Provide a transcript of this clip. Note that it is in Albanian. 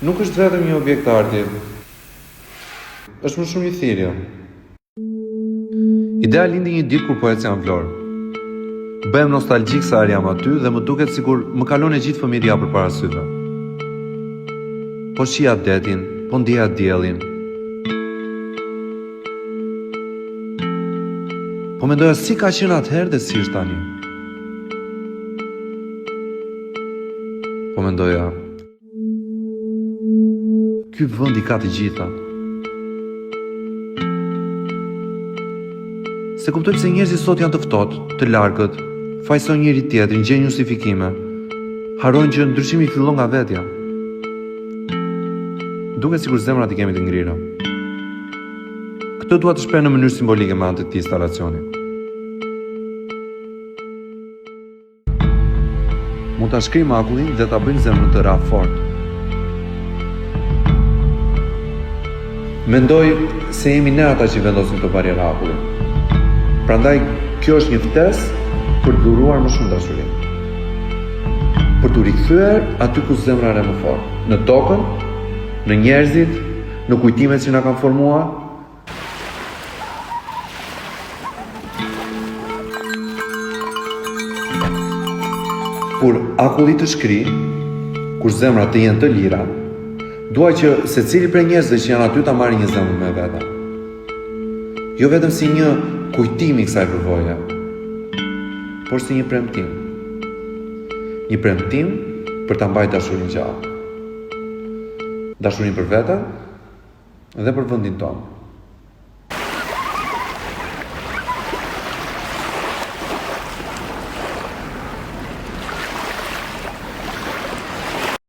Nuk është vetëm një objekt arti, është më shumë një thirrje. Idea lindi një ditë kur poeci janë vlorë. Bëhem nostalgjik sa jam aty dhe më duket sikur më kalon e gjithë fëmijëria përpara syve. Po shija detin, po ndjeja diellin. Po mendoja si ka qenë atëherë dhe si është tani. Po mendoja, ky vend i ka të gjitha. Se kuptoj pse njerëzit sot janë të ftohtë, të largët, fajsojnë njëri tjetrin, gjejnë justifikime, harrojnë që ndryshimi fillon nga vetja. Duket sikur zemrat i kemi të ngrira. Këtë dua të shpreh në mënyrë simbolike me anë të këtij installacioni. Mund ta shkrijmë akullin dhe ta bëjmë zemrën të ra fort. Mendoj se jemi ne ata që vendosin këto barriera akullit. Prandaj kjo është një ftesë për të dhuruar më shumë dashuri. Për të rikthyer aty ku zemra re më fort, në tokën, në njerëzit, në kujtimet që na kanë formuar. Kur akulli të shkrijë, kur zemrat të jenë të lira, dua që secili prej njerëzve që janë aty ta marrë një zemër me vete. Jo vetëm si një kujtim i kësaj përvoje, por si një premtim. Një premtim për ta mbajtur dashurinë gjallë. Dashurinë për veten dhe për vendin tonë.